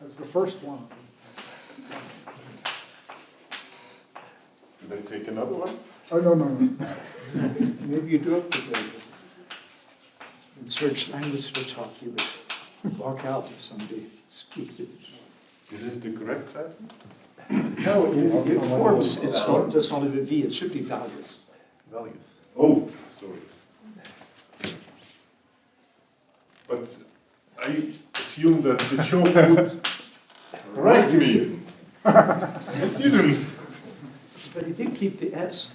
That's the first one. Should I take another one? Oh, no. Maybe you do have to play it. In search language for talk, you would walk out if somebody speak it. Is it the correct type? No, it forms, it's not, does not have a V, it should be values. Values. Oh, sorry. But I assume that the chalk would correct me. It didn't. But he did keep the S.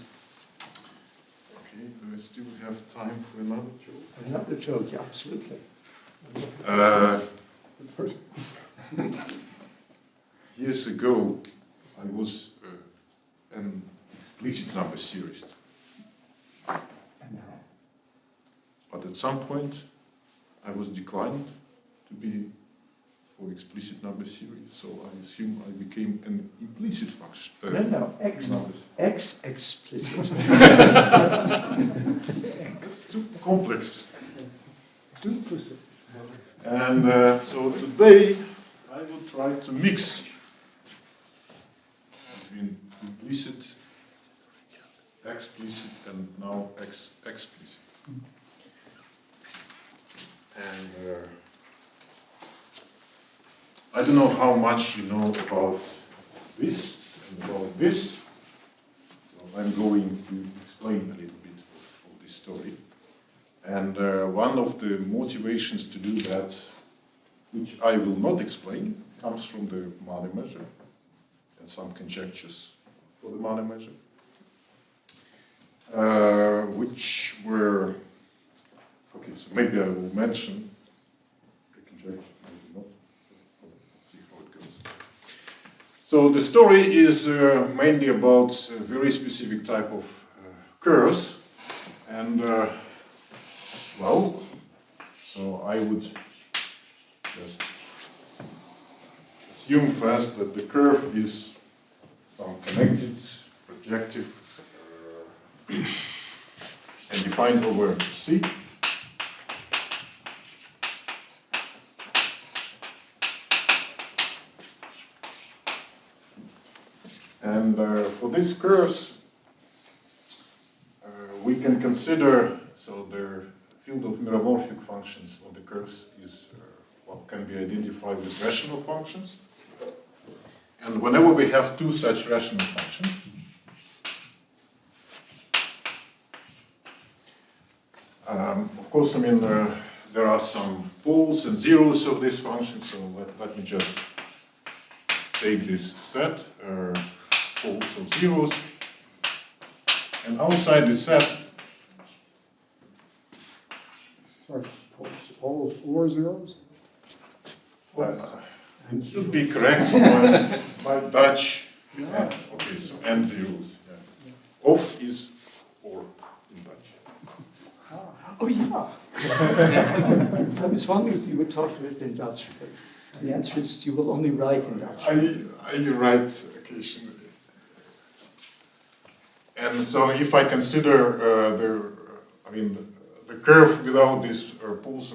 Okay, do I still have time for another joke? Another joke, yeah, absolutely. Years ago, I was an explicit number theorist. But at some point, I was declined to be for explicit number theory, so I assume I became an implicit function. No, X explicit. It's too complex. Implicit. And so today, I will try to mix between implicit, explicit, and now explicit. And I don't know how much you know about this and about this, so I'm going to explain a little bit of this story. And one of the motivations to do that, which I will not explain, comes from the money measure and some conjectures for the money measure, which were, okay, so maybe I will mention the conjecture, maybe not, so let's see how it goes. So the story is mainly about a very specific type of curves, and well, so I would just assume first that the curve is some connected, projective, and defined over C. And for these curves, we can consider, so the field of meromorphic functions on the curves is what can be identified with rational functions. And whenever we have two such rational functions, of course, I mean, there are some poles and zeros of this function, so let me just take this set, poles of zeros, and outside this set, Sorry, poles or zeros? it should be correct by Dutch. Yeah. Okay, so and zeros. Yeah. Of is or in Dutch. Oh yeah. I was wondering if you would talk to us in Dutch, but the answer is you will only write in Dutch. I write occasionally. And so if I consider the curve without these poles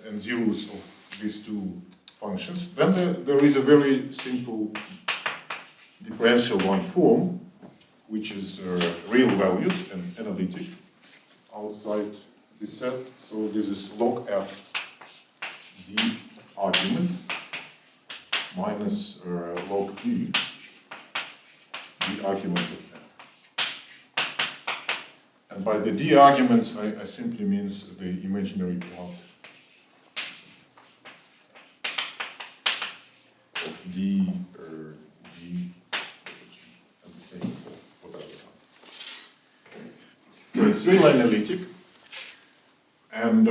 and zeros of these two functions, then there is a very simple differential one form, which is real valued and analytic outside this set. So this is log f d argument minus log d argument of f. And by the d argument, I simply means the imaginary part of d, g, and the same for the other one. So it's real analytic, and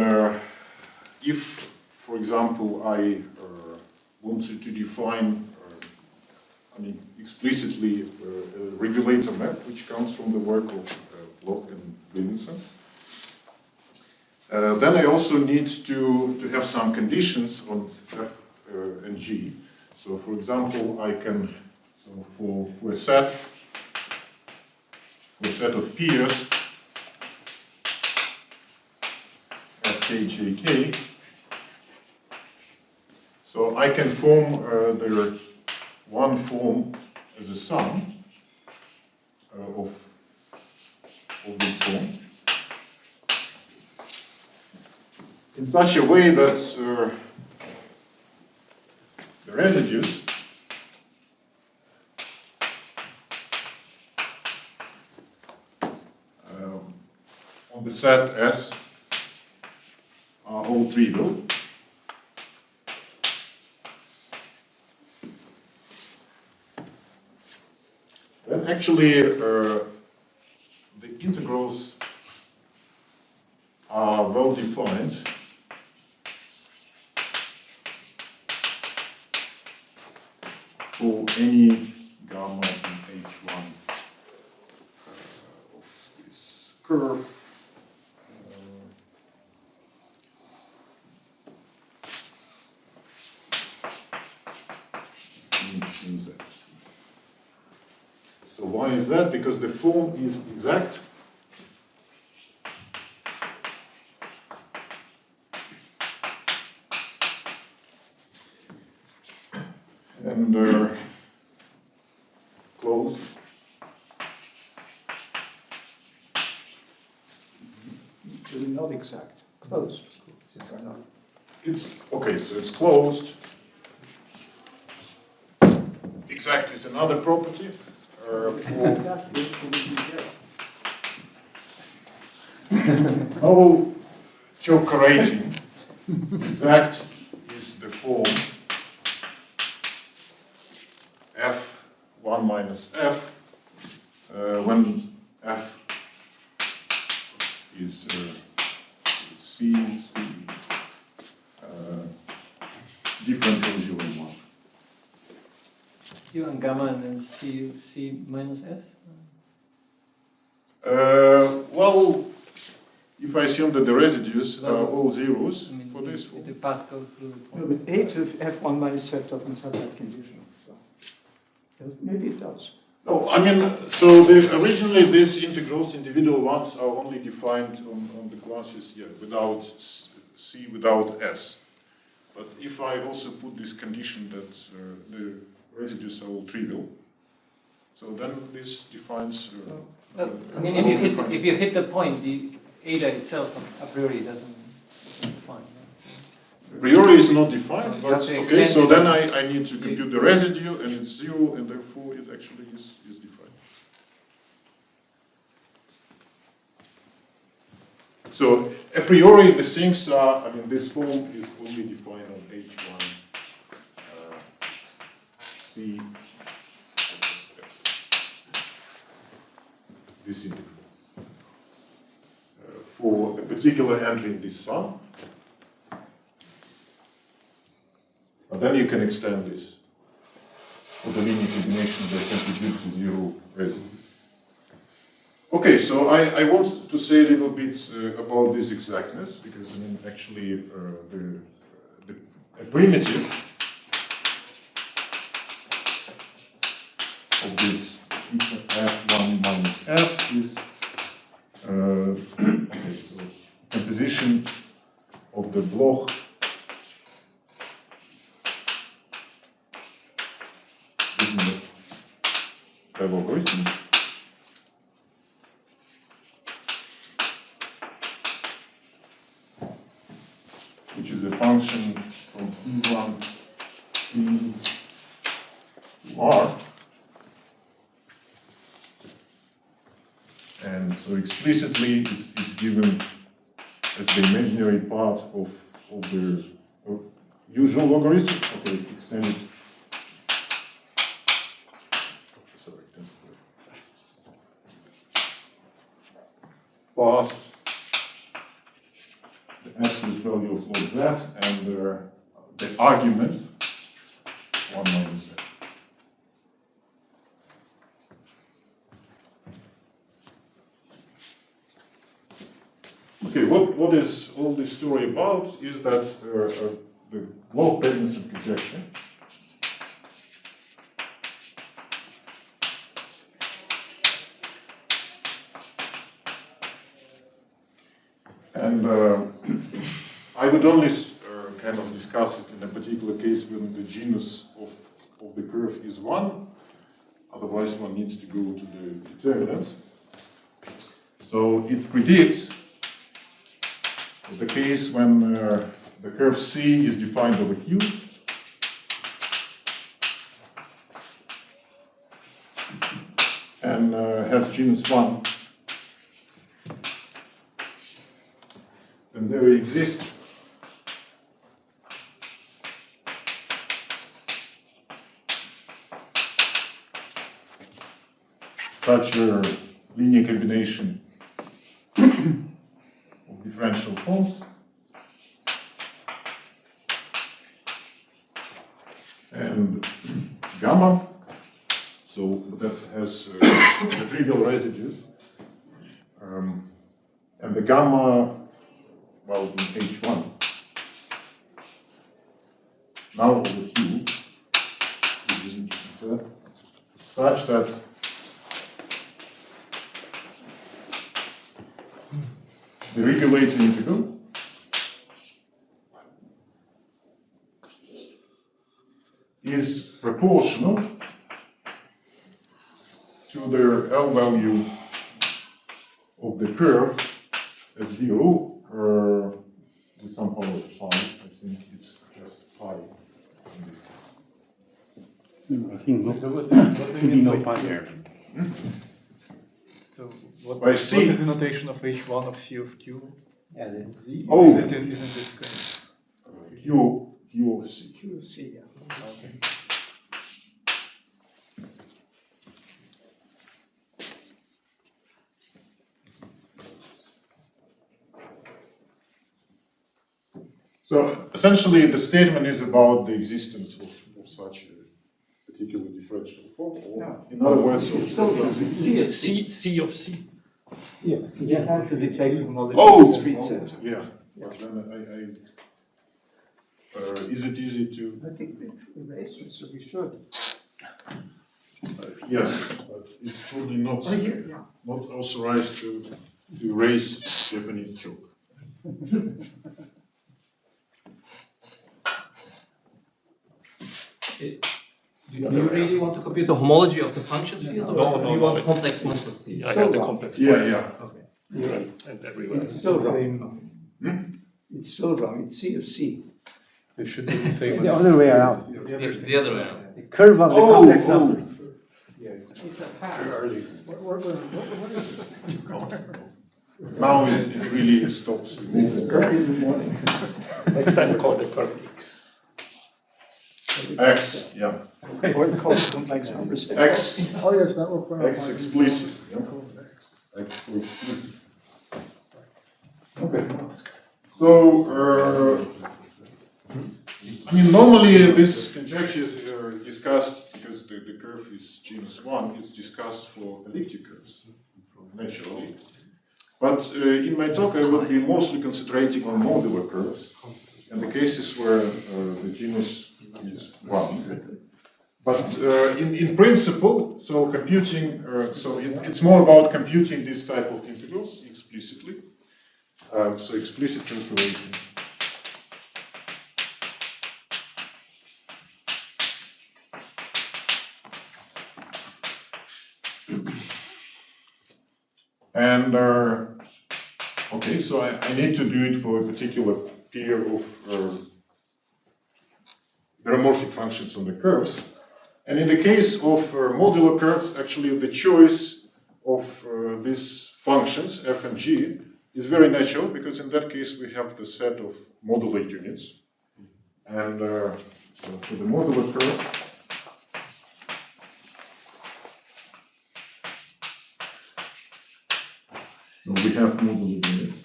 if, for example, I wanted to define, explicitly a regulator map, which comes from the work of Bloch and Vincent, then I also need to have some conditions on F and G. So, for example, I can, so for a set of pairs, Fk, Jk, I can form the one form as a sum of this form in such a way that the residues on the set S are all trivial. Then actually the integrals are well defined for any gamma in H1 of this curve. In Z. So why is that? Because the form is exact. And closed. Really not exact. Closed. Since are not. It's okay, so it's closed. Exact is another property. No choke-rating. Exact is the form f1 minus f when f is c different from 0 and 1. Q and gamma and then C minus S? Well, if I assume that the residues are all zeros I mean, for this the path goes through the No, point. but A to F1 minus F doesn't have that condition. So. Maybe it does. No, I mean, so originally these integrals, individual ones, are only defined on the classes without C, without S. But if I also put this condition that the residues are all trivial, so then this defines. I mean, if you hit the point, the eta itself a priori doesn't define. A priori is not defined, So you but have to okay, extend so it. then I need to compute the residue, and it's 0, and therefore it actually is defined. So a priori the things are, I mean, this form is only defined on H1 C this integral. For a particular entry in this sum, but then you can extend this for the linear combination that contributes to 0 residue. Okay, so I want to say a little bit about this exactness, because I mean, actually a primitive of this f1 minus f is okay, so composition of the Bloch in the logarithm. Which is a function from E1 C to R. And so explicitly it's given as the imaginary part of the usual logarithm. Okay, it's extended. Sorry. Plus the absolute value of log z and the argument 1 minus z. Okay, what is all this story about is that the log pregnancy projection and I would only cannot discuss it in a particular case when the genus of the curve is 1. Otherwise, one needs to go to the determinants. So it predicts the case when the curve C is defined over Q. And has genus 1. And there exists such a linear combination of differential forms. And gamma, so that has the trivial residues. And the gamma, well, in H1, now over Q, is such that the regulator integral is proportional to the L value of the curve at 0 with some power of pi. I think it's just pi in this case. I think What not. do you Should be mean no by pi there. So what, By what C. is the notation of H1 of C of Q? Yeah, that's Z? Oh. Isn't this good? Q of C. Q of C, yeah. Okay. So essentially, the statement is about the existence of such a particular differential form, or in other words, of C of C. C of C. Yeah, You have to detect knowledge Oh, of the street center. yeah. But then is it easy to? I think we erased it, so we should. Yes, but it's probably not Oh, yeah. not authorized to erase Japanese joke. Do you really want to compute the homology of the function field, or do you want complex functions? I got the complex. Yeah. Okay. You're right. And everywhere. It's still wrong. It's still wrong. It's C of C. They should be the same The as other way around. The other way around. The curve of the complex numbers. it's a pair. early. What is it? Now it really stops. Next time we call it the curve X. X, yeah. Or call it complex numbers. X, Oh, yes, that will clarify. X explicit. Yeah. X. X for explicit. Okay. So, I mean, normally this conjecture is discussed because the curve is genus 1, it's discussed for elliptic curves, naturally. But in my talk, I will be mostly concentrating on modular curves and the cases where the genus is 1. But in principle, so computing, it's more about computing this type of integrals explicitly. So explicit calculation. And okay, so I need to do it for a particular pair of meromorphic functions on the curves. And in the case of modular curves, actually the choice of these functions, f and g, is very natural, because in that case we have the set of modular units. And so for the modular curve, so we have modular units.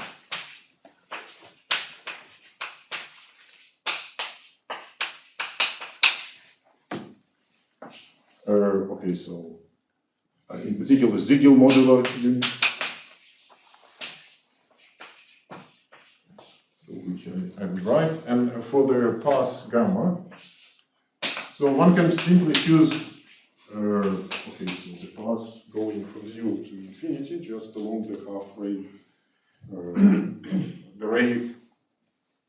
Okay, so in particular, Zigel modular units, so which I will write, and for the path gamma, so one can simply choose, okay, so the path going from 0 to infinity, just along the half ray, the ray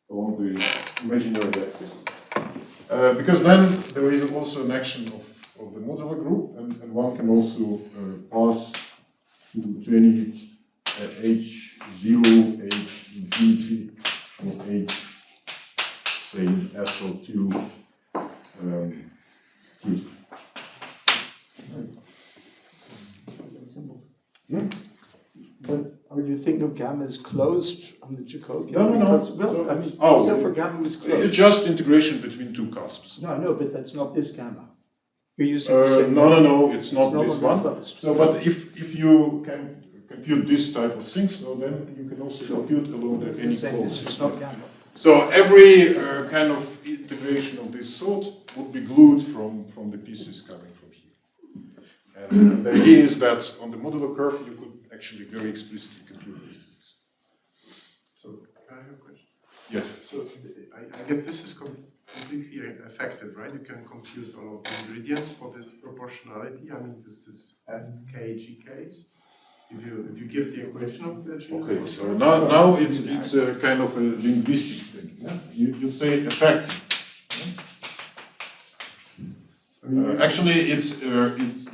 along the imaginary axis. Because then there is also an action of the modular group, and one can also pass to any h0, h infinity, or h, say, SL2 cube. But are you thinking of gamma as closed on the Jacobian? No. Because, well, So- I mean, oh, except for gamma was It's closed. just integration between two cusps. No, but that's not this gamma. You're using the same. No, it's not no this longer one. closed. So, but if you can compute this type of thing, so then you can also compute along the You're any saying this closed. is not gamma. So every kind of integration of this sort would be glued from the pieces coming from here. And the idea is that on the modular curve you could actually very explicitly compute these things. So, can I have a question? Yes. So, I guess this is completely effective, right? You can compute all of the ingredients for this proportionality. I mean, this FKG case. If you give the equation of the genus. Okay, so now it's a kind of a linguistic thing. Yeah? You say effective. Actually, it's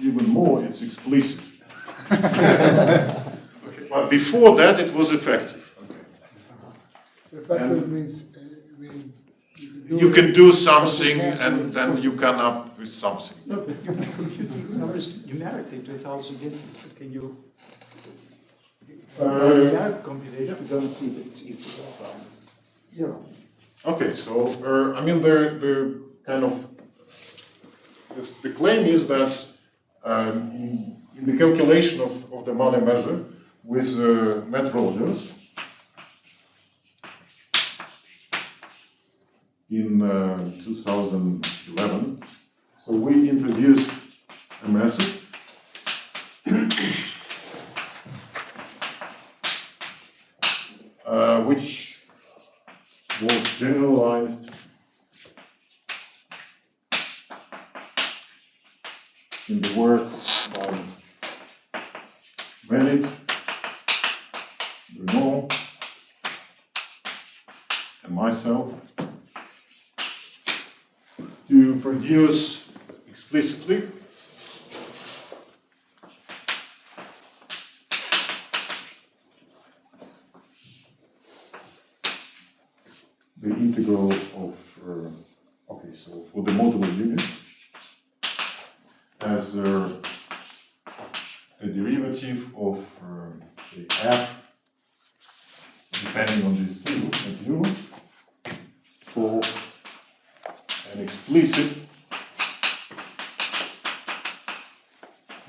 even more. It's explicit. Okay. But before that, it was effective. Effective means You can do something, and then you come up with something. No, but you can compute these numbers numerically to 1,000 digits. But can you? Numeric computation, you don't see that it's equal to 0. Okay, so I mean the kind of the claim is that in the calculation of the Mane measure with Met-Rogers in 2011, so we introduced a method which was generalized in the work by Bennett, Brunault, and myself to produce explicitly the integral of, okay, so for the modular units as a derivative of the f depending on this two at 0 for an explicit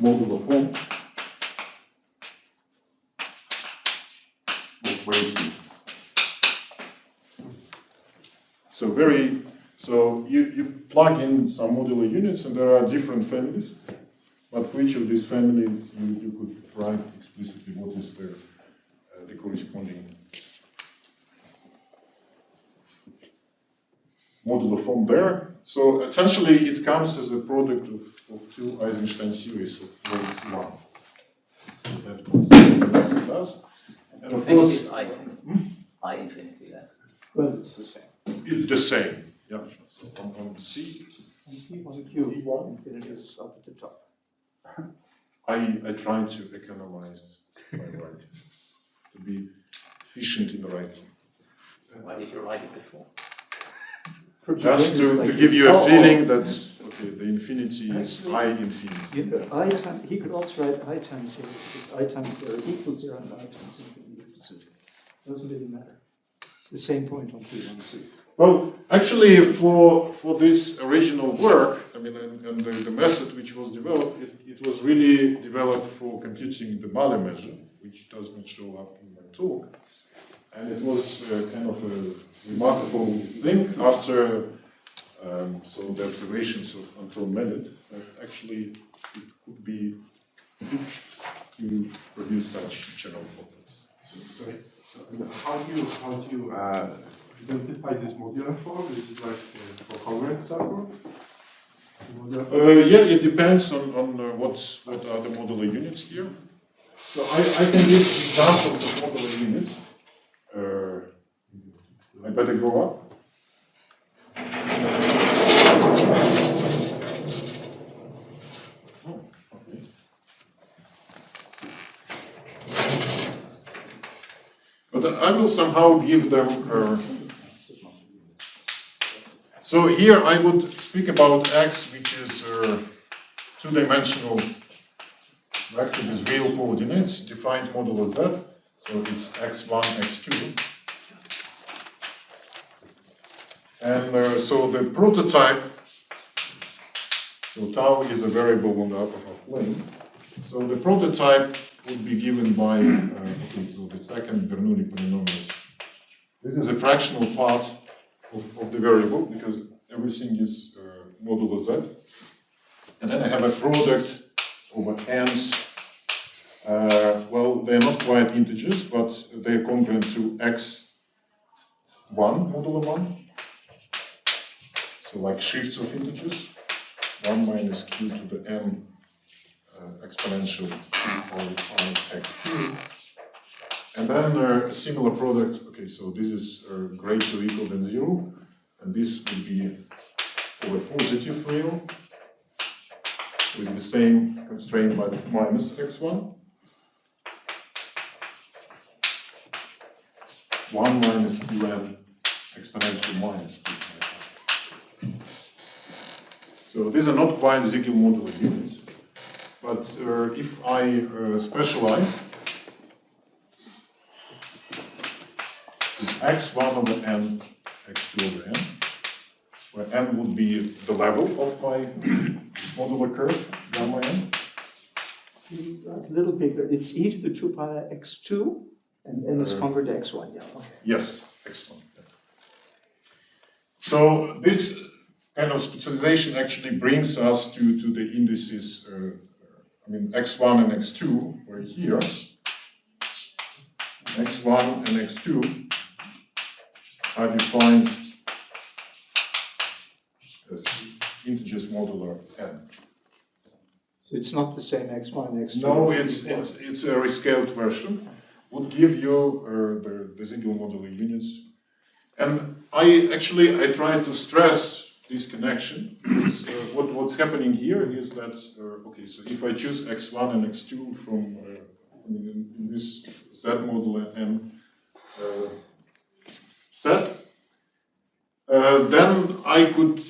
modular form of wave 2. So you plug in some modular units and there are different families, but for each of these families you could write explicitly what is the corresponding modular form there. So essentially it comes as a product of two Eisenstein series of waves 1. So that's what it does. And of Infinity course, is I infinity, that's Well, it's the same. it's the same. Yeah. So on C, And P1 Q, infinity is up at the top. I try to economize my writing to be efficient in writing. why did you write it before? For Just beginners to like give you Oh, a feeling that okay, the infinity is Actually, I infinity. I times, he could also write I times 0, because I times 0 equals 0 and I times infinity equals 0. Doesn't really matter. It's the same point on P1 Q. Well, actually, for this original work, I mean, and the method which was developed, it was really developed for computing the Male measure, which does not show up in my talk. And it was kind of a remarkable thing after so the observations of Anton Mellet that actually it could be pushed to produce such general problems. How do you identify this modular form? Is it like for congruent subgroup? Yeah, it depends on what are the modular units here. So I can give examples of modular units. I better go up. Oh, okay. But I will somehow give them. So here I would speak about X, which is two-dimensional vector with real coordinates, defined modulo Z. So it's x1, x2. And so the prototype, so tau is a variable on the upper half plane. So the prototype would be given by, okay, so the second Bernoulli polynomials. This is a fractional part of the variable because everything is modulo Z. And then I have a product over n's. Well, they're not quite integers, but they are congruent to x1 modulo 1. So like shifts of integers, 1 minus q to the n exponential of x2. And then a similar product, okay, so this is greater or equal than 0, and this would be over positive real with the same constraint by minus x1. 1 minus qn exponential minus 2. So these are not quite Ziegler modular units, but if I specialize, it's x1 over n, x2 over n, where n would be the level of my modular curve, gamma n. A little bigger. It's e to the 2 pi x2, and n is convert to x1. Yeah. Okay. Yes, x1. Yeah. So this kind of specialization actually brings us to the indices, I mean, x1 and x2 were here. x1 and x2 are defined as integers modular n. So it's not the same x1, x2. No, it's a rescaled version. Would give you the Ziegler modular units. And I tried to stress this connection. Because, what's happening here is that, okay, so if I choose x1 and x2 from in this Z modular n set, then I could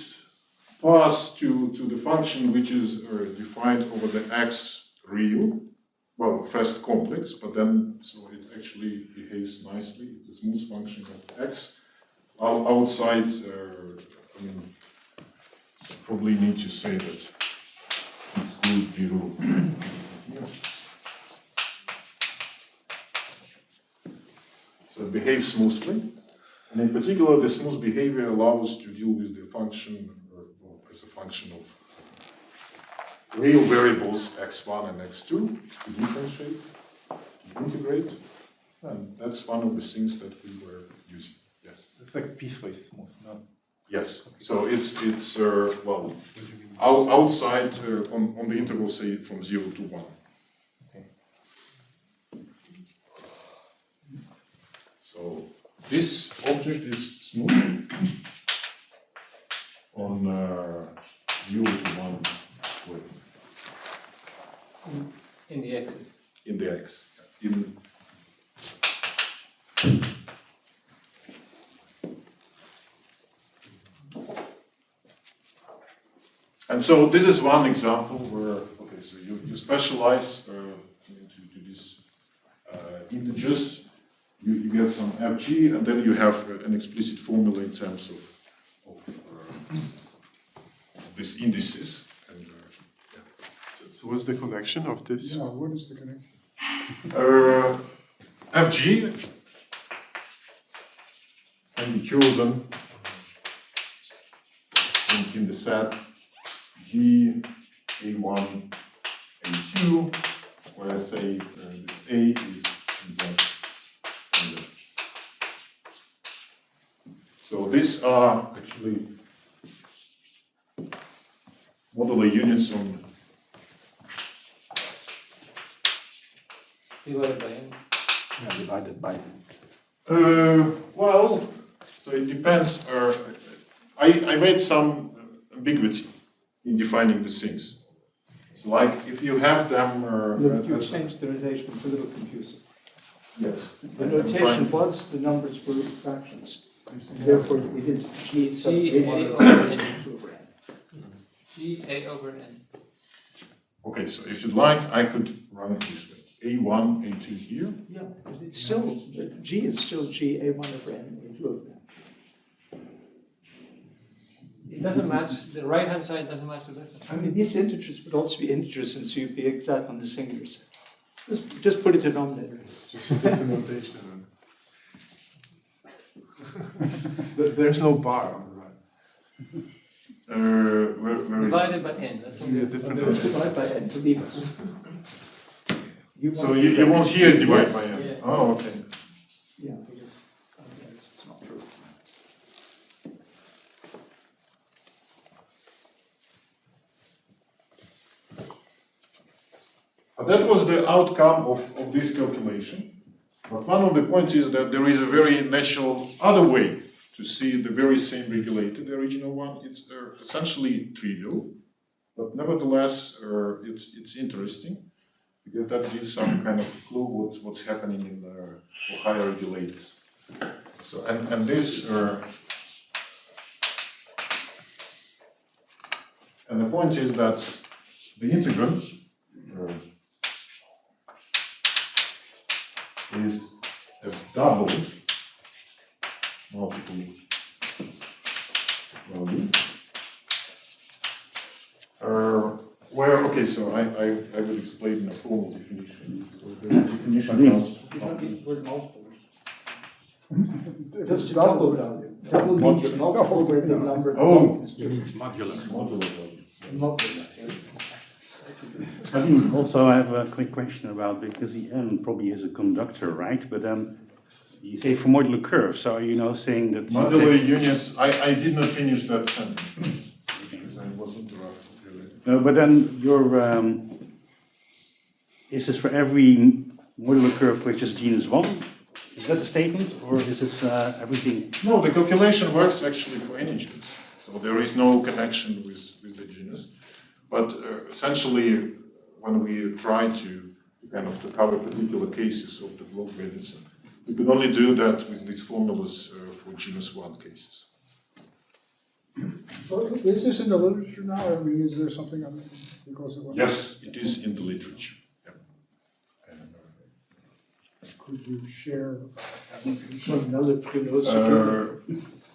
pass to the function which is defined over the x real, well, first complex, but then, so it actually behaves nicely. It's a smooth function of x. Outside, I mean, probably need to say that include 0. So it behaves smoothly. And in particular, the smooth behavior allows to deal with the function as a function of real variables x1 and x2 to differentiate, to integrate. And that's one of the things that we were using. Yes. It's like piecewise smooth, not. Yes. So it's well, outside on the interval, say from 0 to 1. Okay. So this object is smooth on 0 to 1 square. In the axis. In the x. And so this is one example where, okay, so you specialize into this integers, you get some fg, and then you have an explicit formula in terms of these indices. And, yeah. So what's the connection of this? Yeah, what is the connection? fg can be chosen in the set G, A1, A2, where I say this A is Z and Z. So these are actually modular units on Divided by n. Yeah, divided by. well, So it depends. I made some ambiguity in defining the things. So like if you have them. Look, you changed the notation, it's a little confusing. Yes. The notation was the numbers were fractions. Therefore, it is G sub G A A over over N. N. G A over N. Okay, so if you'd like, I could run it this way. A1, A2 here. Yeah, but it's still, G is still G A1 over N, A2 over N. It doesn't match, the right-hand side doesn't match the left. I mean, these integers would also be integers, and so you'd be exact on the singular side. Just put it denominator. Just a different notation. There's no bar on the right. Where is it? Divided by N, that's It's only a okay. different Let's notation. divide by N to leave us. So you want here divide Yes. by n? Yeah. Oh, okay. Yeah, because otherwise it's not true. But that was the outcome of this calculation. But one of the points is that there is a very natural other way to see the very same regulator, the original one. It's essentially trivial, but nevertheless it's interesting because that gives some kind of clue what's happening in for higher regulators. So and this and the point is that the integrand is a double multiple value. Where, okay, so I will explain in a formal definition. So the definition comes You don't need the word multiple. If Just it's a double value. Double means multiple where the number Oh. is two. modular. modular value. Modular. I also have a quick question about, because the N probably is a conductor, right? But you say for modular curves, so are you now saying that... Modular unions, I did not finish that sentence because I was interrupted. No, but then your, is this for every modular curve which is genus 1? Is that the statement, or is it everything? No, the calculation works actually for any genus. So there is no connection with the genus. But essentially, when we try to kind of to cover particular cases of the log values, we could only do that with these formulas for genus 1 cases. So is this in the literature now? I mean, is there something on, because it was? Yes, it is in the literature. Yeah. Could you share? So another Brunault Uh,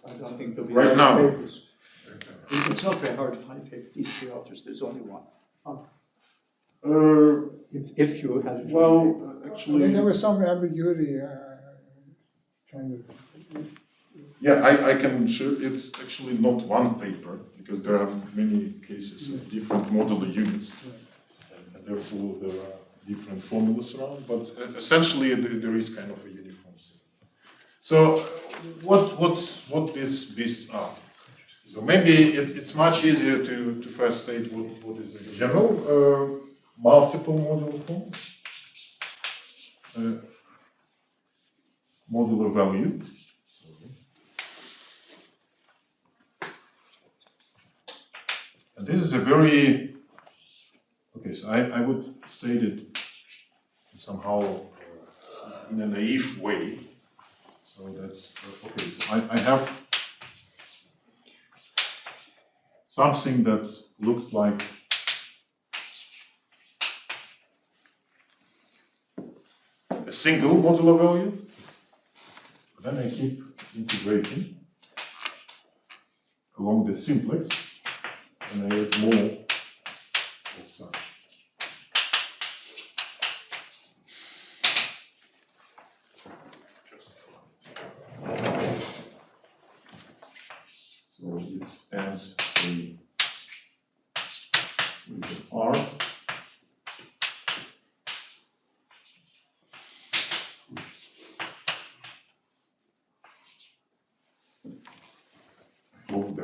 I don't think there'll be right a lot of now. papers. It's not very hard to find these three authors, there's only one. If you had. Well, I mean, actually, there was some ambiguity, trying to. yeah, I can show. It's actually not one paper because there are many cases of different modular units, and therefore there are different formulas around. But essentially, there is kind of a uniform thing. So, what is this are? So maybe it's much easier to first state what is the general multiple modular form, modular value. And this is a very, okay, so I would state it somehow in a naive way. So that's, okay, so I have something that looks like a single modular value. Then I keep integrating along the simplex, and I add more of such. So it ends with an R. Hope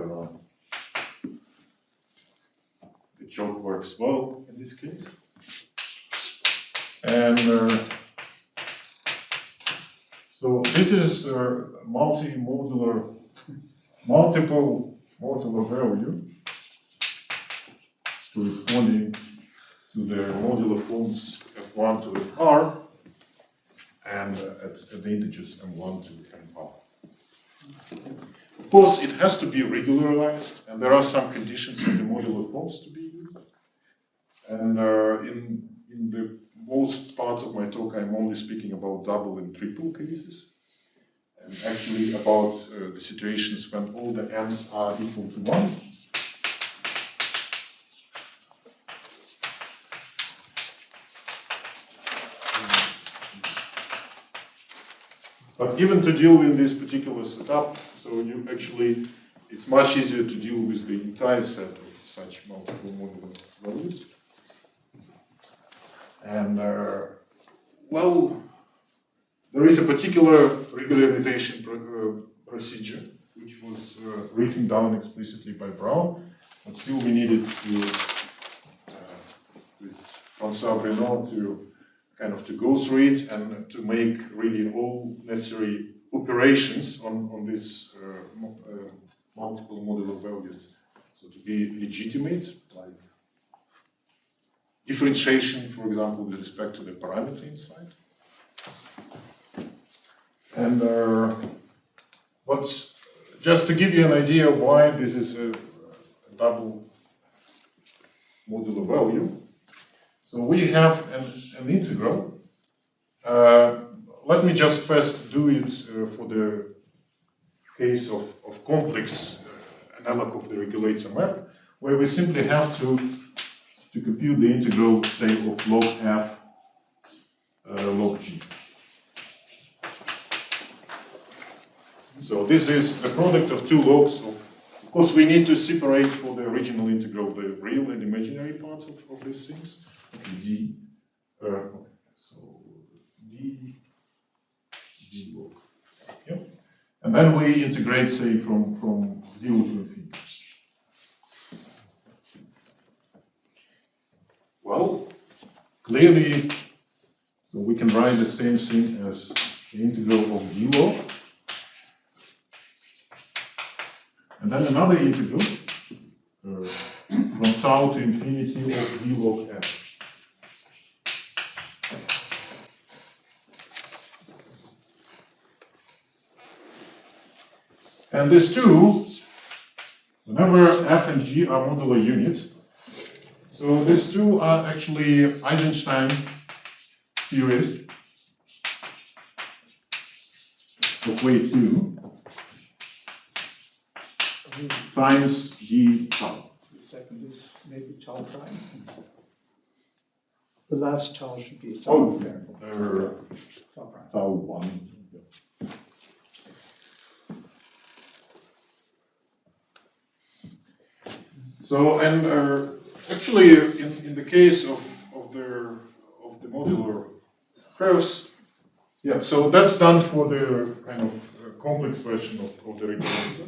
the joke works well in this case. And so So this is a multi-modular, multiple modular value corresponding to the modular forms f1 to fr and at the integers m1 to mr. Of course, it has to be regularized, and there are some conditions in the modular forms to be used. And in the most parts of my talk, I'm only speaking about double and triple cases, and actually about the situations when all the m's are equal to 1. But even to deal with this particular setup, so you actually, it's much easier to deal with the entire set of such multiple modular values. And well, there is a particular regularization procedure which was written down explicitly by Brown, but still we needed to, with François Brunault, to kind of to go through it and to make really all necessary operations on this multiple modular values. So to be legitimate, like differentiation, for example, with respect to the parameter inside. And but just to give you an idea why this is a double modular value. So we have an integral. Let me just first do it for the case of complex analog of the regulator map, where we simply have to compute the integral, say, of log f log g. So this is the product of two logs of course, we need to separate for the original integral the real and imaginary parts of these things. Okay, d. So d log. Yep. And then we integrate, say, from 0 to infinity. Well, clearly, so we can write the same thing as the integral of d log. And then another integral from tau to infinity of d log f. And these two, whenever f and g are modular units, so these two are actually Eisenstein series of weight 2 times g tau. The second is maybe tau prime. The last tau should be Oh, some variable. Tau prime. Tau 1. So, and actually, in the case of the modular curves, yeah, so that's done for the kind of complex version of the regulator.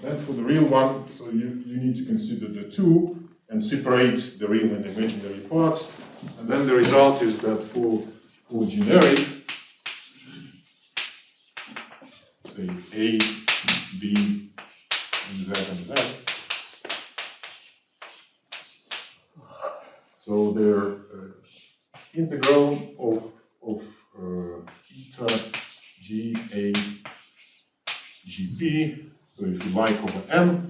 Then for the real one, so you need to consider the two and separate the real and imaginary parts. And then the result is that for generic, say A, B, and Z, so the integral of eta g a g p, so if you like, over m.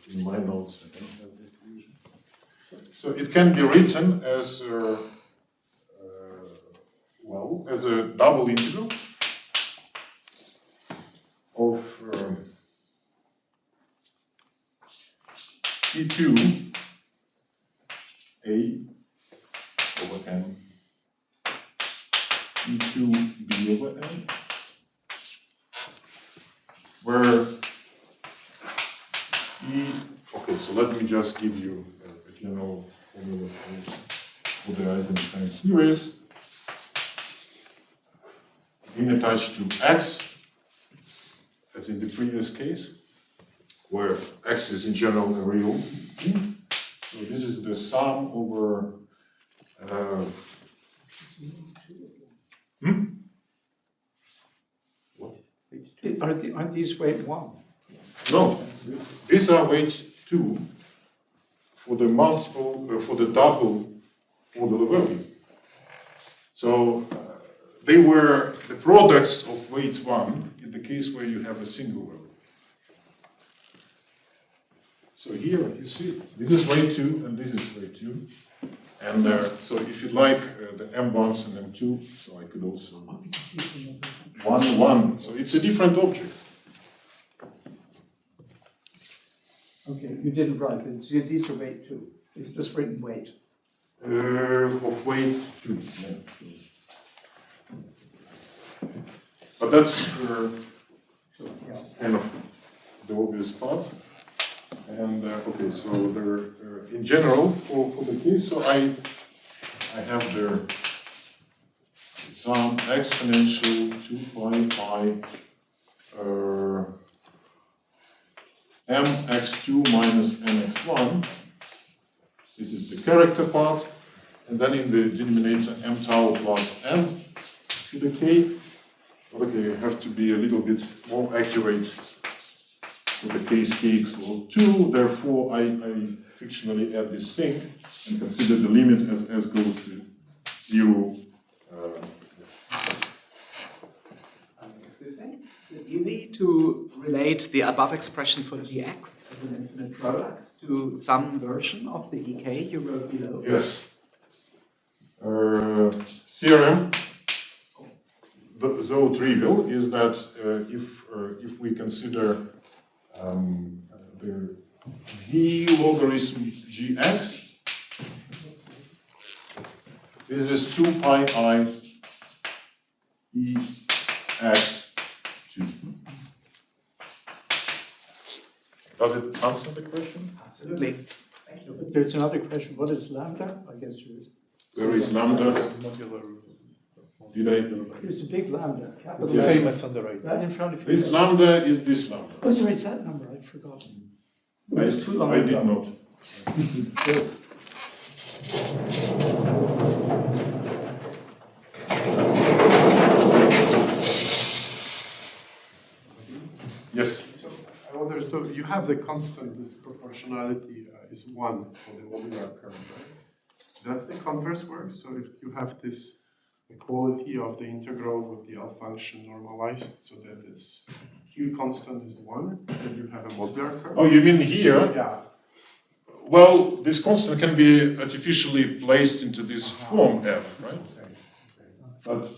In my notes, I don't have this division. So it can be written as well as a double integral of T2 A over n, T2 B over n, where E, okay, so let me just give you a general formula for the Eisenstein series. In attached to x, as in the previous case, where x is in general a real thing. So this is the sum over aren't these weight 1? No, these are weight 2 for the multiple, for the double modular value. So they were the products of weight 1 in the case where you have a single value. So here you see, this is weight 2 and this is weight 2. And so if you like the M1s and M2, so I could also 1, 1. So it's a different object. Okay, you didn't write it. So these are weight 2. It's just written weight. Of weight 2. Yeah. But that's kind of the obvious part. And okay, so there, in general, for the case, so I have the sum exponential 2 pi mx2 minus mx1. This is the character part. And then in the denominator m tau plus m to the k. Okay, you have to be a little bit more accurate for the case k equals 2. Therefore, I fictionally add this thing and consider the limit as goes to 0. Excuse me? Is it easy to relate the above expression for gx as an infinite product to some version of the ek you wrote below? Yes. Theorem, though trivial, is that if we consider the v logarithm gx, this is 2 pi I e x 2. Does it answer the question? Absolutely. Thank you. But there's another question. What is lambda? I guess Where is lambda? Did I? there's a big lambda. Capital Yes. lambda. Famous on the right. Right in front of you. This lambda is this lambda. Oh, sorry, it's that number. I'd forgotten. I, It's too long I did ago. not. Good. Yes. So I wonder, so you have the constant, this proportionality is 1 for the modular curve, right? Does the converse work? So if you have this equality of the integral with the L function normalized so that its Q constant is 1, then you have a modular curve? Oh, you mean here? Yeah. Well, this constant can be artificially placed into this form f, right? But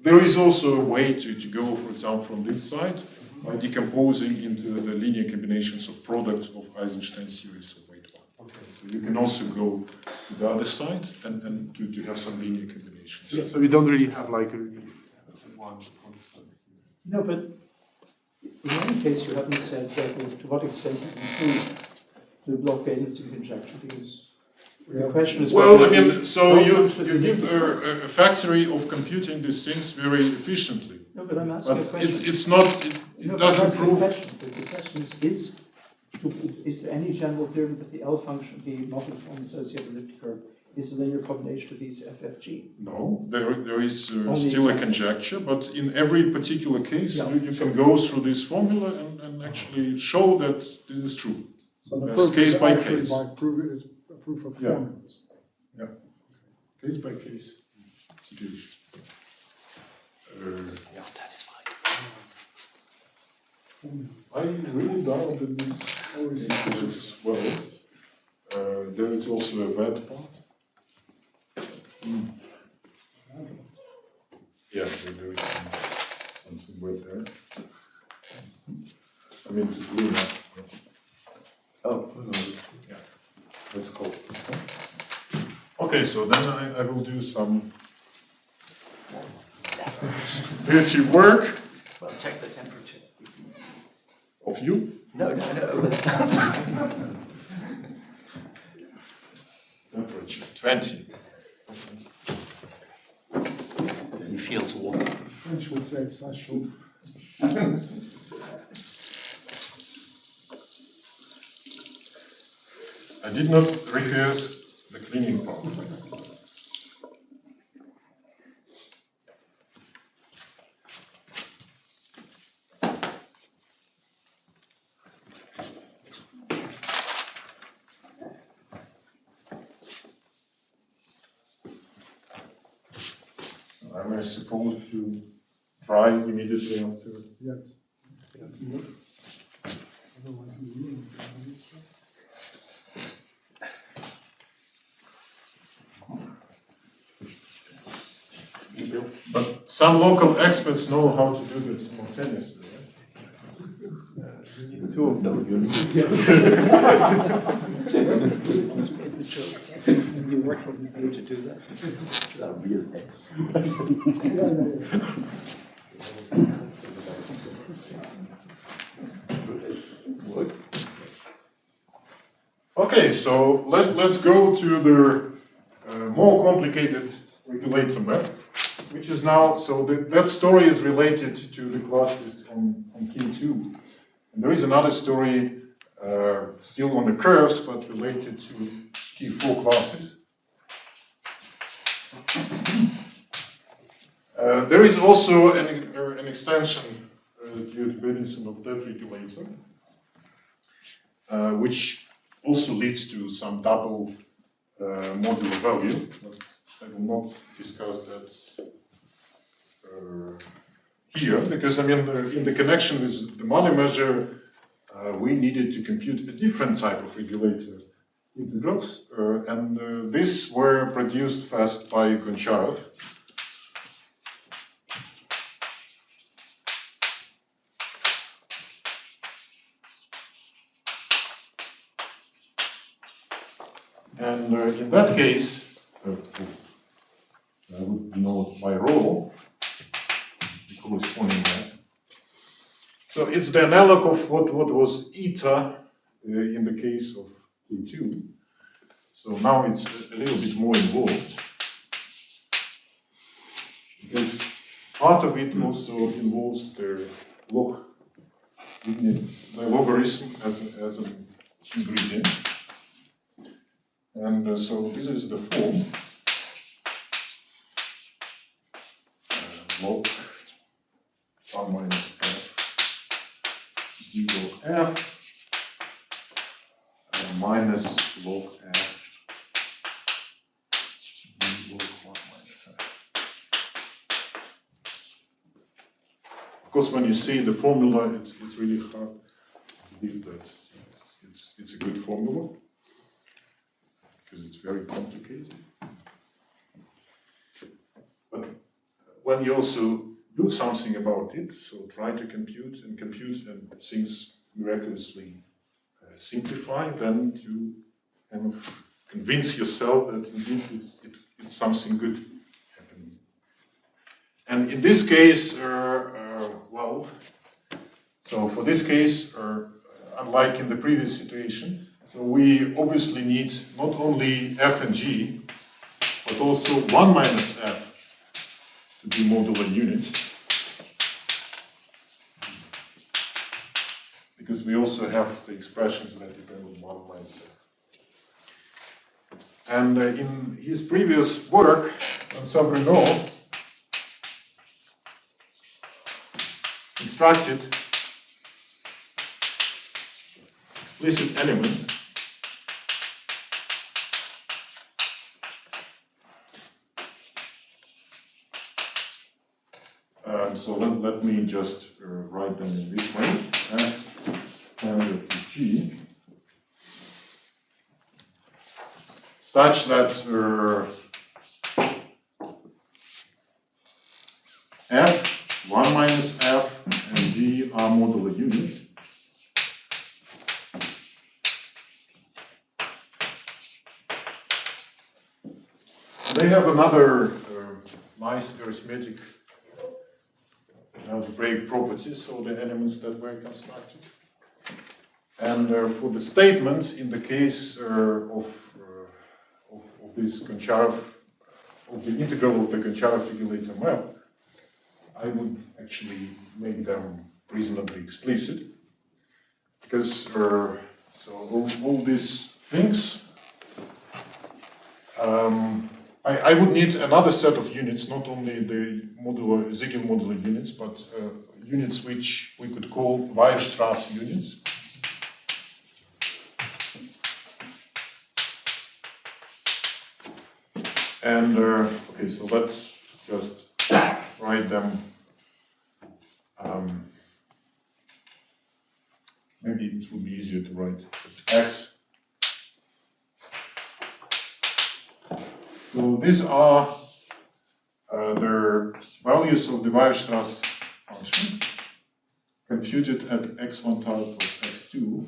there is also a way to go, for example, from this side by decomposing into the linear combinations of products of Eisenstein series of weight 1. Okay. So you can also go to the other side and to have some linear combinations. So you don't really have like a one constant. No, but in any case, you haven't said that to what extent you can prove the block-balancing conjecture, because the question is... Well, I whether mean, the so you function give a factory of computing these things very efficiently. No, but I'm asking a But question. it's not, it No, but I'm doesn't asking a prove. question. The question is there any general theorem that the L function, the model form associated elliptic curve, is a linear combination of these FFG? No, there is Only still a example. conjecture, but in every particular case, Yeah. you can go through this formula and actually show that this is true. So the Yes, proof case is by actually case. by proof is a proof of Yeah. formulas. Yeah, case by case situation. Yeah, satisfied. I really doubt that this always works well. There is also a VAT part. Yeah, there is something right there. I mean, to do that. Oh, no, yeah, let's call it. Okay, so then I will do some dirty work Well, check the temperature. of you. No. Temperature 20. He feels warm. French would say ça chauffe. I did not rehearse the cleaning part. I'm supposed to try immediately after. Yes. Otherwise, we ruin it. But some local experts know how to do this simultaneously, right? Two of them. You work for the day to do that. Okay, so let's go to the more complicated regulator map, which is now, so that story is related to the classes on Key2. And there is another story still on the curves, but related to Key4 classes. There is also an extension due to Benison of that regulator, which also leads to some double modular value, but I will not discuss that here, because I mean, in the connection with the money measure, we needed to compute a different type of regulator integrals, and these were produced first by Goncharov. And in that case, I would note my role, the corresponding map. So it's the analog of what was eta in the case of K2. So now it's a little bit more involved, because part of it also involves the logarithm as an ingredient. And so this is the form log 1 minus f d log f minus log f d log 1 minus f. Of course, when you see the formula, it's really hard to believe that it's a good formula, because it's very complicated. But when you also do something about it, so try to compute and things miraculously simplify, then you kind of convince yourself that indeed it's something good happening. And in this case, well, so for this case, unlike in the previous situation, so we obviously need not only f and g, but also 1 minus f to be modular units. Because we also have the expressions that depend on 1 minus f. And in his previous work, François Brunault constructed explicit elements so let me just write them in this way. F tangent to G, such that F, 1 minus F, and G are modular units. They have another nice arithmetic algebraic properties, so the elements that were constructed. And for the statement, in the case of this Goncharov, of the integral of the Goncharov regulator map, I would actually make them reasonably explicit, because so all these things, I would need another set of units, not only the Ziegel modular units, but units which we could call Weierstrass units. And okay, so let's just write them. Maybe it would be easier to write x. So these are the values of the Weierstrass function computed at x1 tilde plus x2.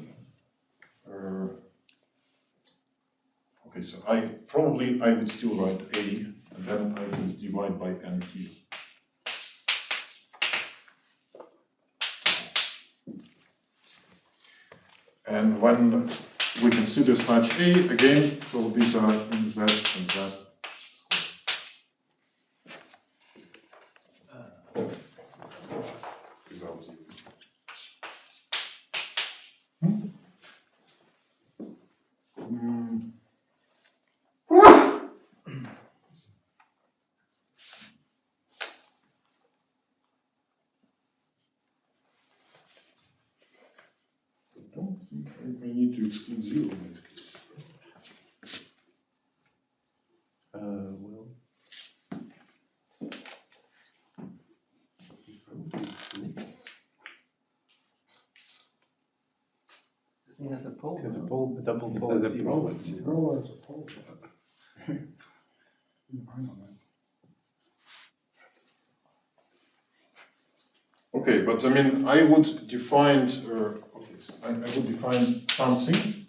Okay, so I would still write a, and then I would divide by n here. And when we consider such a, again, so these are in z and z. Without zero. I don't think I need to exclude zero in this case. Well. It has a pole. There's a pole, a double pole. Roll as a pole. Okay, but I mean, I would define, I would define something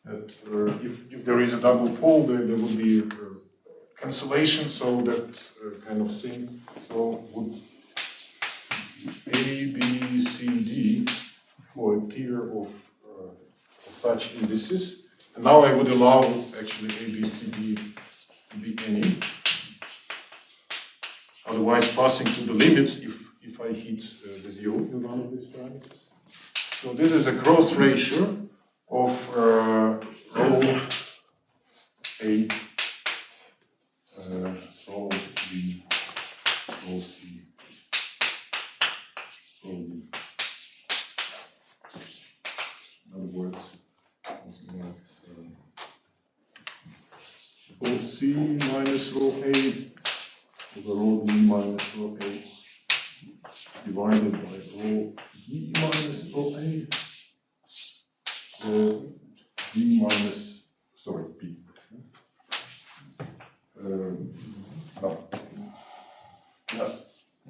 that if there is a double pole, there would be cancellation, so that kind of thing. So would A, B, C, D for a pair of such indices. And now I would allow actually A, B, C, D to be any. Otherwise, passing to the limit if I hit the zero in one of these parameters. So this is a cross ratio of rho A, rho B, rho C, rho D. In other words, something like rho C minus rho A over rho D minus rho A divided by rho D minus rho A, rho D minus, sorry, B.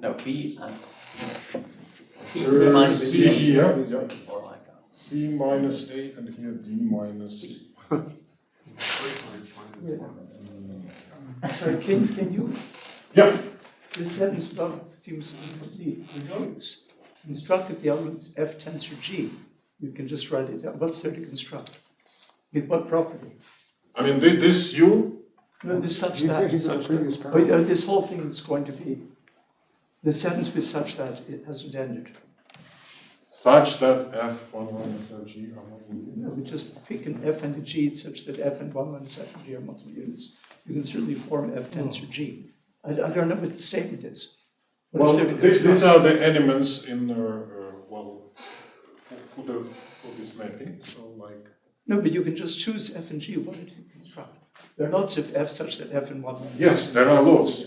No, B and C here, yeah. or like that. C minus A and here D minus. Sorry, can you? Yeah. This sentence seems incomplete. You know it's constructed the elements F tensor G. You can just write it down. What's there to construct? With what property? I mean, this U. No, this such You that. think it's in the previous paragraph? This whole thing is going to be, the sentence was such that it hasn't ended. Such that F1 minus G are not No, we just pick an F and a G such that F and 1 minus F and G are multiple units. You can certainly form F tensor G. I don't know what the statement is. What is Well, there to construct? these are the elements in for this mapping. So like. No, but you can just choose F and G. What did you construct? There are lots of F such that F and 1 minus Yes, there are lots.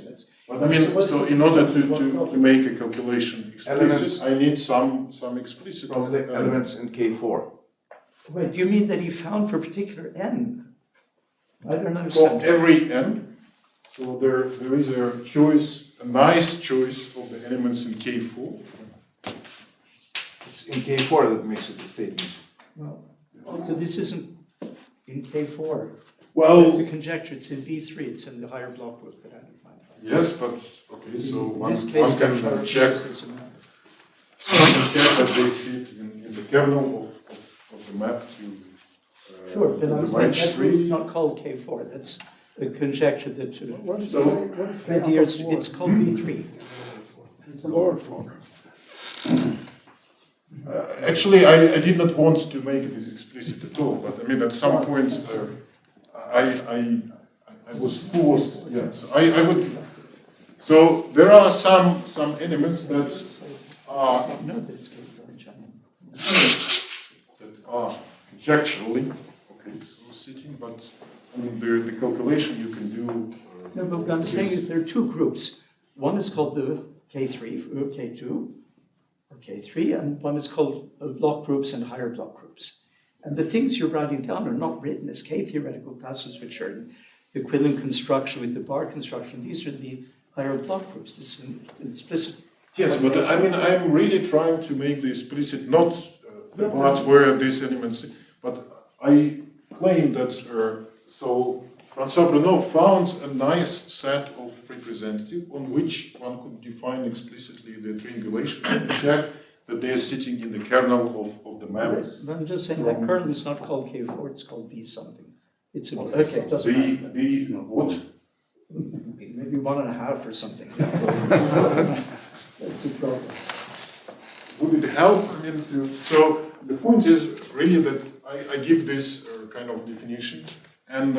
But I mean, so in order to make a calculation explicit, I need some explicit. Probably elements in K4. Wait, do you mean that he found for a particular N? I don't For understand. every N, so there is a choice, a nice choice of the elements in K4. It's in K4 that makes it a statement. Well, so this isn't in K4. Well, It's a conjecture. It's in B3. It's in the higher block book that I defined. yes, but okay, so In one this case, can Goncharov check. is a map. One can check that they fit in the kernel of the map to Sure, but to I'm the saying wedge that's tree. not called K4. That's a conjecture that What is So- the idea it's called B3. It's a lower form. Actually, I did not want to make this explicit at all, but I mean, at some point, I was forced. Yeah, so I would. So there are some elements that are No, that it's K4 in China. that are conjecturally okay, so sitting, but I mean the calculation you can do. No, but what I'm saying is there are two groups. One is called the K3, or K2, or K3, and one is called block groups and higher block groups. And the things you're writing down are not written as K-theoretical classes, which are the equivalent construction with the bar construction. These are the higher block groups. This is an explicit. Yes, but I mean, I'm really trying to make the explicit, not the part where these elements, but I claim that, so François Brunault found a nice set of representatives on which one could define explicitly the triangulations and check that they are sitting in the kernel of the map. I'm just saying that kernel is not called K4, it's called B something. It's a, okay, it doesn't matter. B what? Maybe 1.5 or something. That's a problem. Would it help? I mean, so the point is really that I give this kind of definition, and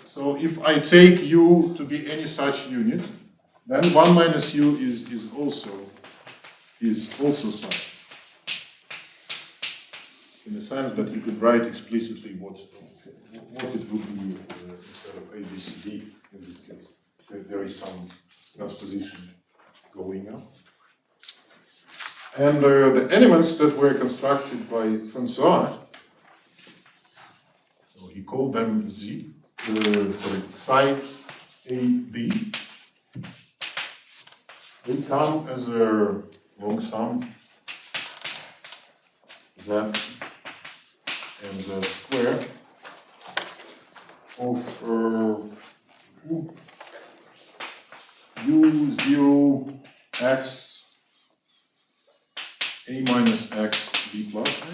so if I take U to be any such unit, then 1 minus U is also such. In the sense that you could write explicitly what it would be instead of A, B, C, D in this case. So there is some transposition going on. And the elements that were constructed by François, so he called them Z, for psi A, B, they come as a long sum Z and Z square of U0 x A minus x B plus A.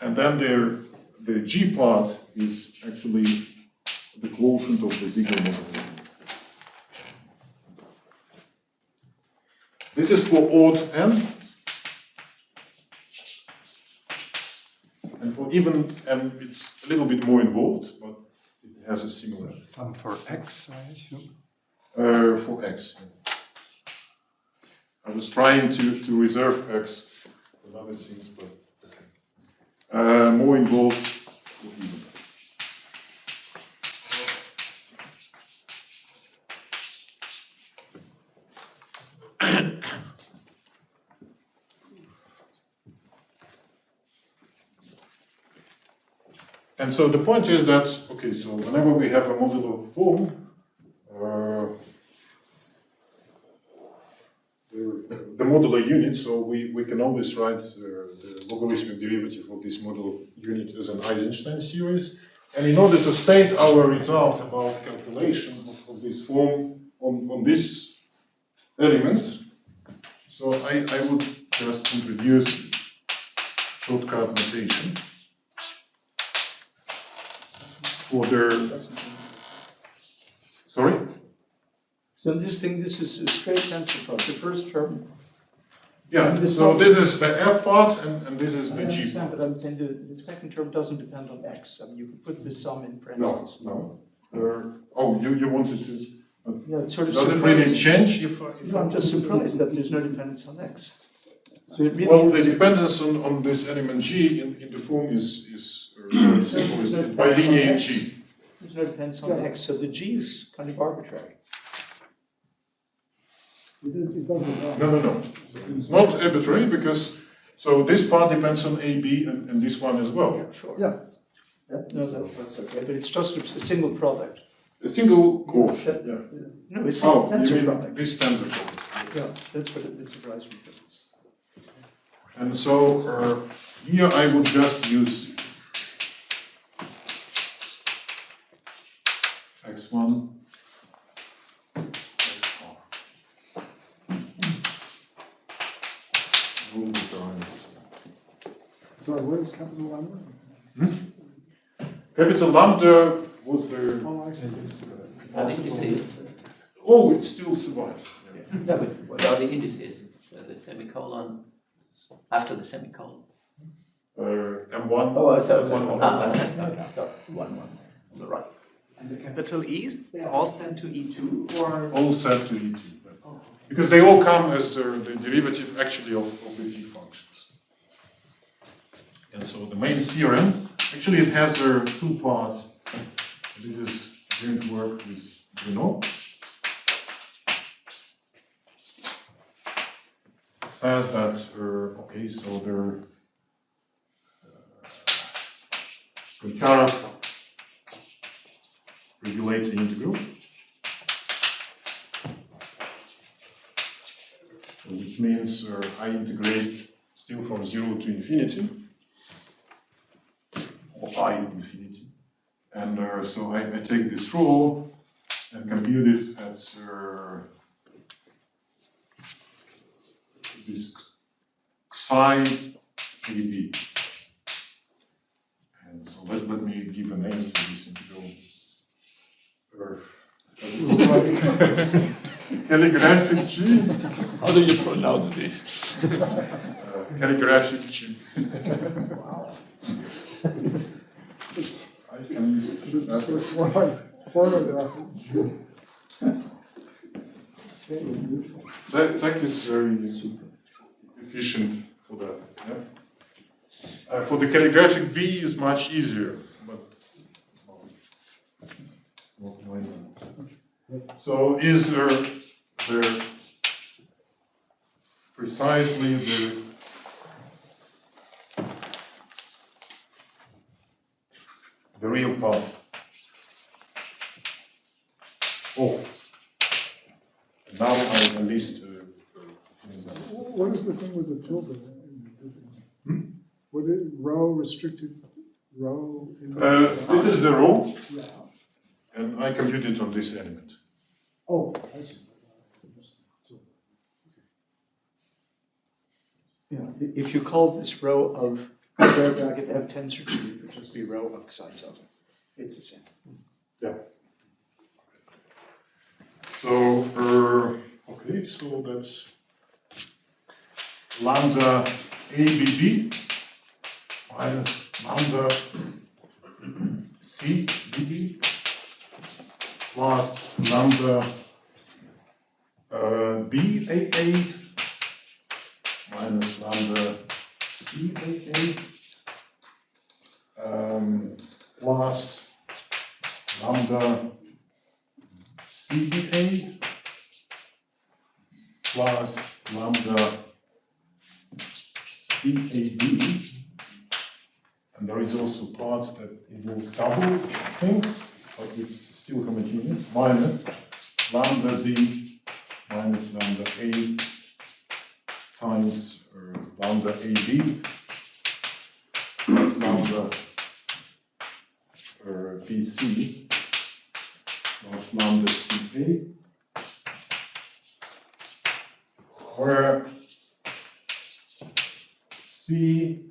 And then the G part is actually the quotient of the Ziegler model. This is for odd n. And for even n, it's a little bit more involved, but it has a similar. Some for X, I assume. For x. I was trying to reserve x for other things, but okay. More involved for even. And so the point is that, okay, so whenever we have a modular form, the modular unit, so we can always write the logarithmic derivative of this modular unit as an Eisenstein series. And in order to state our result about calculation of this form on these elements, so I would just introduce shortcut notation for the, sorry? So this is a straight tensor product. The first term. Yeah, so this is the F part and this is the I G understand, part. but I'm saying the second term doesn't depend on X. I mean, you could put the sum in parentheses. No. Oh, you wanted to. Yeah, it's sort of Does it really change if No, I'm just surprised that there's no dependence on X. So it really well, the is- dependence on this element G in the form is very simple. It's bilinear G. There's no dependence on X, so the G is kind of arbitrary. It doesn't. No. It's not arbitrary because, so this part depends on A, B and this one as well. Sure. Yeah. No, that's okay, but it's just a single product. A single core. Yeah. Yeah. No, it's a Oh, you tensor mean product. this tensor product. Yeah, that's what it surprised me. And so here I would just use x1, x4. All the time. Sorry, what is capital lambda? Capital lambda was the. Oh, I see. Are the indices? Oh, it still survived. No, but what are the indices? So the semicolon, after the semicolon. M1. Oh, so, M1. so 1, 1 on the right. And the capital E's, they're all sent to E2 or? All set to E2. Because they all come as the derivative actually of the G functions. And so the main theorem, actually it has two parts. This is going to work with Brunault. Says that, okay, so the Goncharov regulate the integral, which means I integrate still from 0 to infinity, or I infinity. And so I take this rule and compute it at this psi AB. And so let me give a name to this integral. Calligraphic G. How do you pronounce this? Calligraphic G. I can use it. It's more like pornographic. It's very unusual. Zach is very efficient for that. Yeah? For the calligraphic B is much easier, but it's not mine. So is there precisely the real part? Oh, now I list. What is the thing with the tilde? What is row restricted row? This is the row, Yeah. and I compute it on this element. Oh, I see. Yeah, if you call this row of square bracket F tensor G, it would just be row of psi tilde. It's the same. Yeah. So, okay, so that's lambda ABB minus lambda CBB plus lambda BAA minus lambda CAA plus lambda CBA plus lambda CAB, and there is also parts that involve double things, but it's still homogeneous, minus lambda D minus lambda A times lambda AB plus lambda BC plus lambda CA, where C,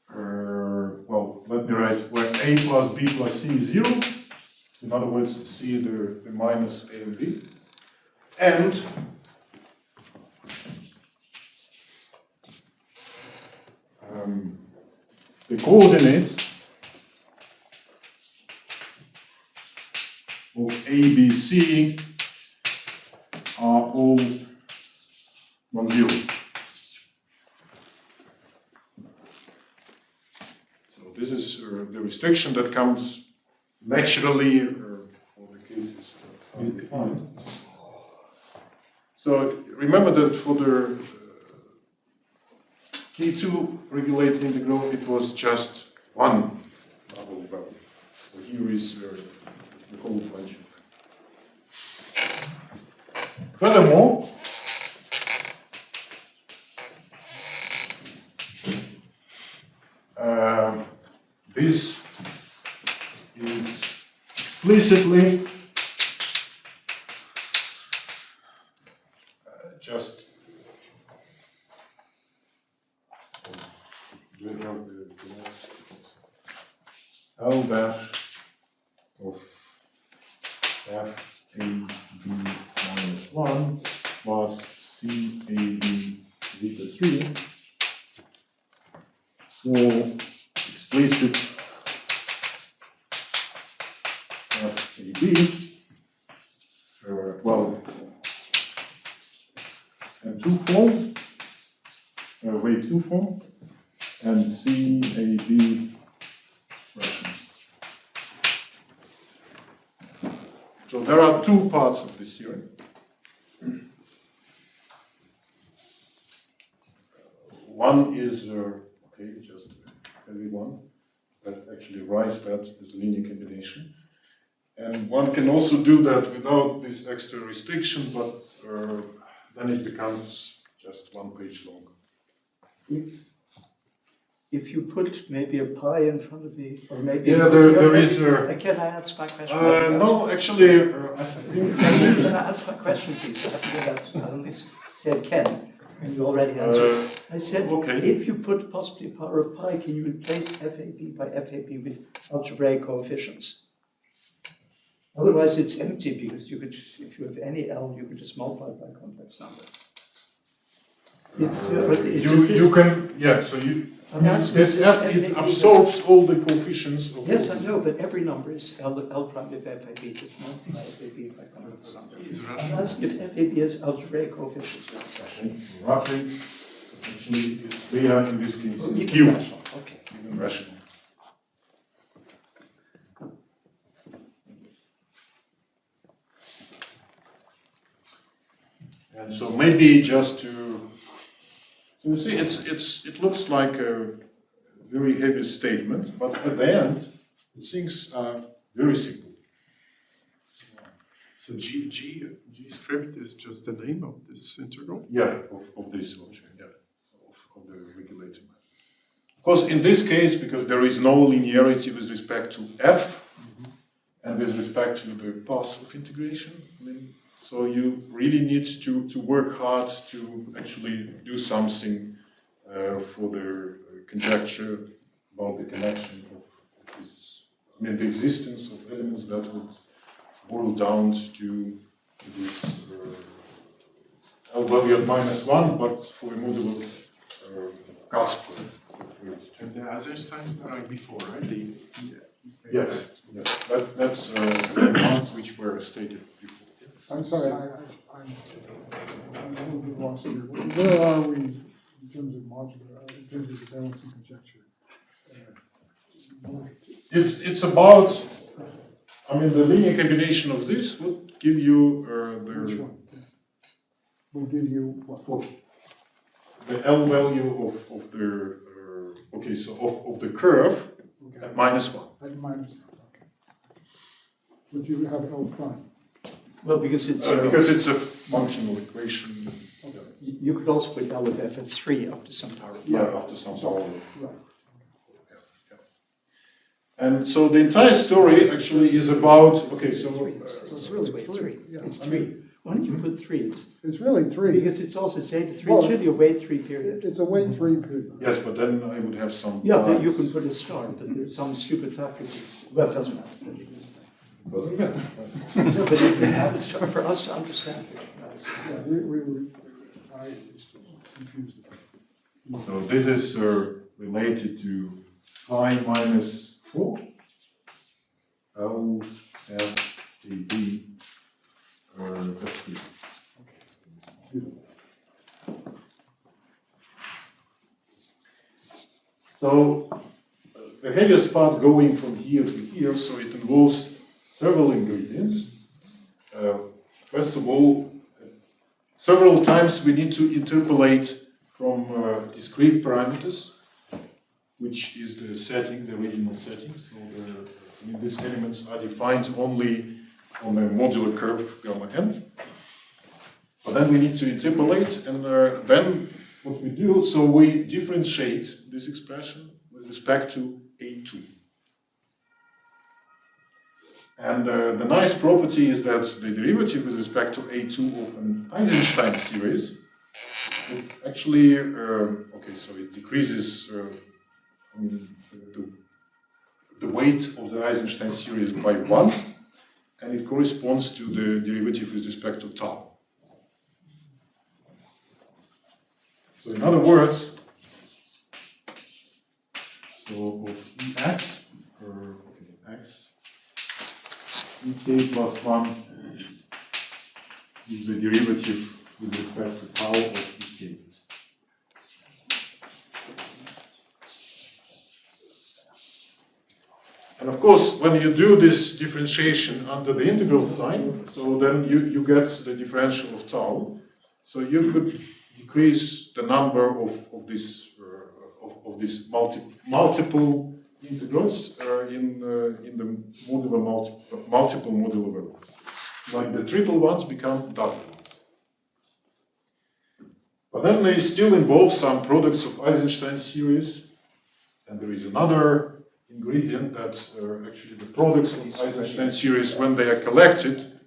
well, let me write where A plus B plus C is 0. In other words, C the minus A and B. And the coordinates of A, B, C are all 1, 0. So this is the restriction that comes naturally for the cases that are defined. So remember that for the K2 regulated integral, it was just one double value. So here is the whole bunch. Furthermore, this is explicitly just L dash of F A B minus 1 plus C A B zeta 3 for explicit F A B, well, and 2 form, wait 2 form, and C A B fraction. So there are two parts of this theorem. One is, okay, just heavy one, that actually writes that as a linear combination. And one can also do that without this extra restriction, but then it becomes just one page long. If you put maybe a pi in front of the, or maybe... Yeah, there is Can I ask my question? no, actually, I think... Can I ask my question, please? I only said can, and you already answered. I said, okay. if you put possibly a power of pi, can you replace FAB by FAB with algebraic coefficients? Otherwise, it's empty, because you could, if you have any L, you could just multiply by a complex number. You can, yeah, so you... This F, it absorbs all the coefficients of... Yes, I know, but every number is L prime if FAB, just multiply FAB by complex number. I'm asking if FAB has algebraic coefficients. Roughly, actually, they are in this case Even Q. rational, okay. Even rational. And so maybe just to... So you see, it looks like a very heavy statement, but at the end, things are very simple. So G script is just the name of this integral? Yeah, of this object, yeah, of the regulator. Of course, in this case, because there is no linearity with respect to f, and with respect to the path of integration, so you really need to work hard to actually do something for the conjecture about the connection of this, the existence of elements that would boil down to this L value at -1, but for a modular cusp. And the Eisenstein right before, right? Yes, that's the ones which were stated before. I'm sorry, I'm a little bit lost here. Where are we in terms of modular, in terms of the balancing conjecture? It's about, the linear combination of this would give you Which one? Will give you what? the L value of the of the curve at -1. At -1, okay. Would you have L prime? Well, because it's a functional equation. Okay. You could also put L of f at 3 up to some power of pi. Yeah, up to some power. Right. And so the entire story actually is about, It's really three. Yeah. It's 3. Why don't you put 3? It's really 3. Because it's also zeta 3. Well, It's really a weight 3 period. It's a weight 3 period. yes, but then I would have some. Yeah, but you can put a star, but there's some stupid factor. Well, it doesn't matter. Doesn't matter. No, but if you have a star for us to understand it. I was confused. So this is related to pi -4 L F A B F3. So the heaviest part going from here to here, so it involves several ingredients. First of all, several times we need to interpolate from discrete parameters, which is the setting, the original setting. So these elements are defined only on a modular curve gamma n. But then we need to interpolate, and then what we do, so we differentiate this expression with respect to A2. And the nice property is that the derivative with respect to A2 of an Eisenstein series, it actually, so it decreases the weight of the Eisenstein series by 1, and it corresponds to the derivative with respect to tau. So in other words, so of Ex, X, ek plus 1 is the derivative with respect to tau of ek. And And of course, when you do this differentiation under the integral sign, so then you get the differential of tau. So you could decrease the number of these multiple integrals in the modular multiple modular values. Like the triple ones become double ones. But then they still involve some products of Eisenstein series, and there is another ingredient that actually the products of Eisenstein series, when they are collected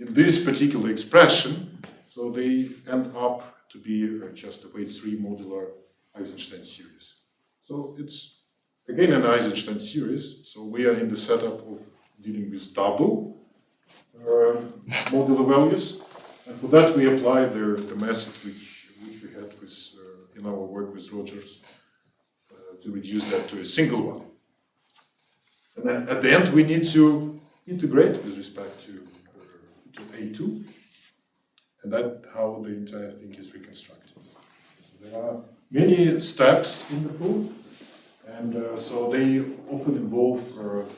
in this particular expression, so they end up to be just a weight 3 modular Eisenstein series. So it's again an Eisenstein series, so we are in the setup of dealing with double modular values, and for that we apply the method which we had with, in our work with Rogers to reduce that to a single one. And then at the end, we need to integrate with respect to A2, and that's how the entire thing is reconstructed. So there are many steps in the proof, and so they often involve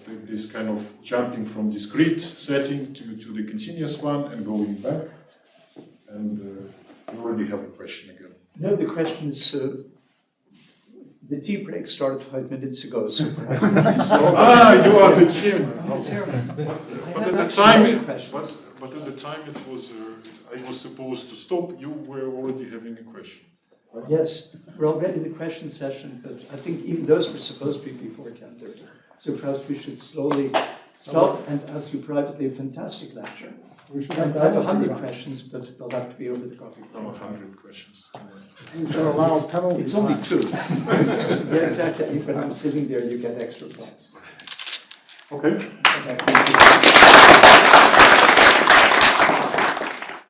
this kind of jumping from discrete setting to the continuous one and going back. And you already have a question again. No, the question is, the tea break started 5 minutes ago, so perhaps. You are the chairman. But at the time, it was, I was supposed to stop. You were already having a question. Right? Yes, we're already in the question session, but I think even those were supposed to be before 10:30. So perhaps we should slowly stop and ask you privately a fantastic lecture. We should And I have 100 questions, but they'll have to be over the coffee. No, 100 questions. We should allow penalty. It's only time. 2. Yeah, exactly. When I'm sitting there, you get extra points. Okay. Okay, thank you.